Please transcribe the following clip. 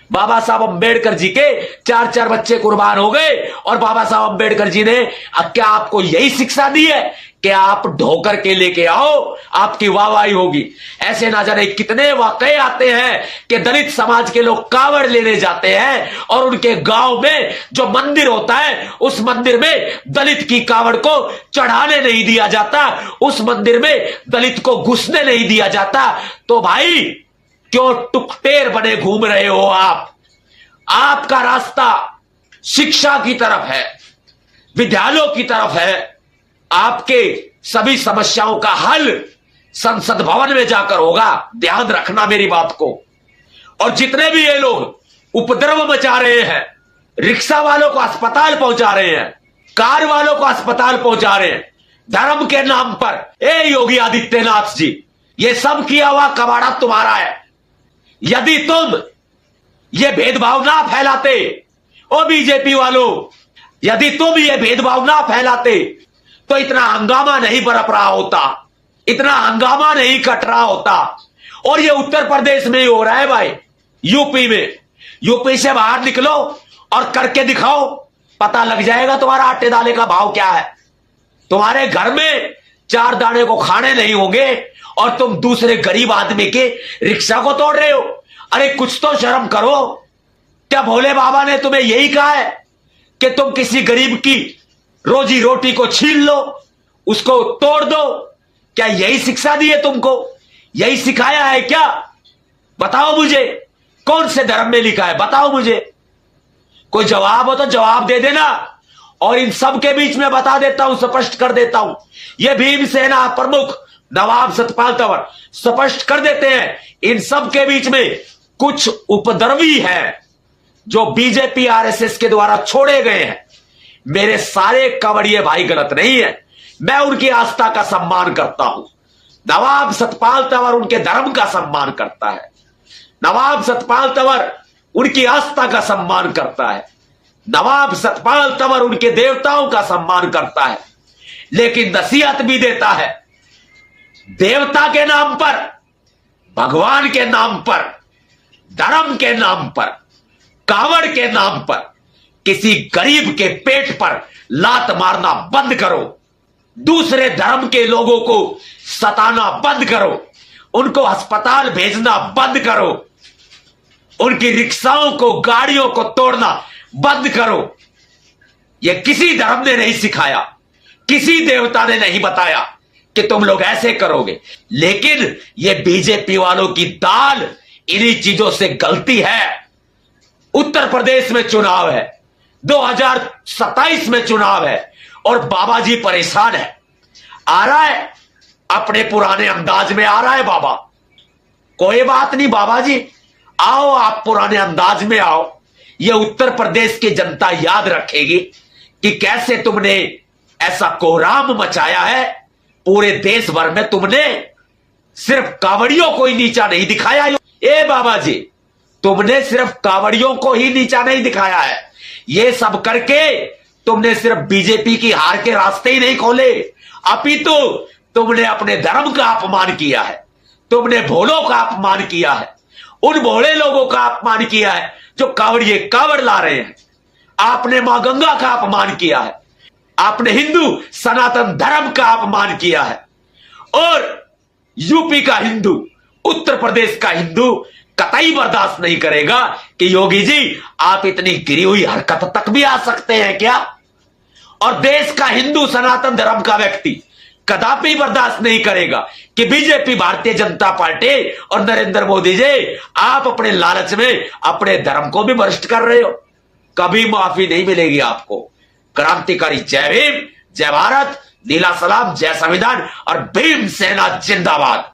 बाबा साहब अंबेडकर जी के 4-4 बच्चे कुर्बान हो गए और बाबा साहब अंबेडकर जी ने क्या आपको यही शिक्षा दी है कि आप ढोकर के लेके आओ, आपकी वाहवाही होगी? ऐसे ना जाने कितने वाकये आते हैं कि दलित समाज के लोग कावड़ लेने जाते हैं और उनके गांव में जो मंदिर होता है उस मंदिर में दलित की कावड़ को चढ़ाने नहीं दिया जाता, उस मंदिर में दलित को घुसने नहीं दिया जाता। तो भाई क्यों टुकटेर बने घूम रहे हो आप? आपका रास्ता शिक्षा की तरफ है, विद्यालयों की तरफ है। आपके सभी समस्याओं का हल संसद भवन में जाकर होगा, ध्यान रखना मेरी बात को। और जितने भी ये लोग उपद्रव मचा रहे हैं, रिक्शा वालों को अस्पताल पहुंचा रहे हैं, कार वालों को अस्पताल पहुंचा रहे हैं धर्म के नाम पर, ए योगी आदित्यनाथ जी, ये सब किया हुआ कबाड़ा तुम्हारा है। यदि तुम ये भेदभाव ना फैलाते, ओ बीजेपी वालों, यदि तुम ये भेदभाव ना फैलाते तो इतना हंगामा नहीं बरप रहा होता, इतना हंगामा नहीं कट रहा होता। और ये उत्तर प्रदेश में ही हो रहा है भाई, यूपी में। यूपी से बाहर निकलो और करके दिखाओ, पता लग जाएगा तुम्हारा आटे दाले का भाव क्या है। तुम्हारे घर में 4 दाने को खाने नहीं होंगे और तुम दूसरे गरीब आदमी के रिक्शा को तोड़ रहे हो। अरे कुछ तो शर्म करो। क्या भोले बाबा ने तुम्हें यही कहा है कि तुम किसी गरीब की रोजी रोटी को छीन लो, उसको तोड़ दो? क्या यही शिक्षा दी है तुमको? यही सिखाया है क्या? बताओ मुझे, कौन से धर्म में लिखा है? बताओ मुझे। कोई जवाब हो तो जवाब दे देना। और इन सब के बीच में बता देता हूं, स्पष्ट कर देता हूं, यह भीमसेना प्रमुख नवाब सतपाल तंवर स्पष्ट कर देते हैं, इन सब के बीच में कुछ उपद्रवी हैं जो बीजेपी आरएसएस के द्वारा छोड़े गए हैं। मेरे सारे कांवड़िए भाई गलत नहीं है, मैं उनकी आस्था का सम्मान करता हूं। नवाब सतपाल तंवर उनके धर्म का सम्मान करता है, नवाब सतपाल तंवर उनकी आस्था का सम्मान करता है, नवाब सतपाल तंवर उनके देवताओं का सम्मान करता है। लेकिन नसीहत भी देता है, देवता के नाम पर, भगवान के नाम पर, धर्म के नाम पर, कावड़ के नाम पर किसी गरीब के पेट पर लात मारना बंद करो, दूसरे धर्म के लोगों को सताना बंद करो, उनको अस्पताल भेजना बंद करो, उनकी रिक्शाओं को, गाड़ियों को तोड़ना बंद करो। यह किसी धर्म ने नहीं सिखाया, किसी देवता ने नहीं बताया कि तुम लोग ऐसे करोगे। लेकिन यह बीजेपी वालों की दाल इन्हीं चीजों से गलती है। उत्तर प्रदेश में चुनाव है, 2027 में चुनाव है और बाबा जी परेशान है। आ रहा है अपने पुराने अंदाज में, आ रहा है बाबा। कोई बात नहीं बाबा जी, आओ, आप पुराने अंदाज में आओ। यह उत्तर प्रदेश की जनता याद रखेगी कि कैसे तुमने ऐसा कोहराम मचाया है। पूरे देश भर में तुमने सिर्फ कावड़ियों को ही नीचा नहीं दिखाया। ए बाबा जी, तुमने सिर्फ कावड़ियों को ही नीचा नहीं दिखाया है, ये सब करके तुमने सिर्फ बीजेपी की हार के रास्ते ही नहीं खोले, अपितु तुमने अपने धर्म का अपमान किया है, तुमने भोलों का अपमान किया है, उन भोले लोगों का अपमान किया है जो कावड़िए कावड़ ला रहे हैं। आपने मां गंगा का अपमान किया है, आपने हिंदू सनातन धर्म का अपमान किया है। और यूपी का हिंदू, उत्तर प्रदेश का हिंदू कतई बर्दाश्त नहीं करेगा कि योगी जी आप इतनी गिरी हुई हरकत तक भी आ सकते हैं क्या? और देश का हिंदू सनातन धर्म का व्यक्ति कदापि बर्दाश्त नहीं करेगा कि बीजेपी, भारतीय जनता पार्टी और नरेंद्र मोदी जी आप अपने लालच में अपने धर्म को भी भ्रष्ट कर रहे हो। कभी माफी नहीं मिलेगी आपको। क्रांतिकारी जय भीम, जय भारत, नीला सलाम, जय संविधान और भीम सेना जिंदाबाद।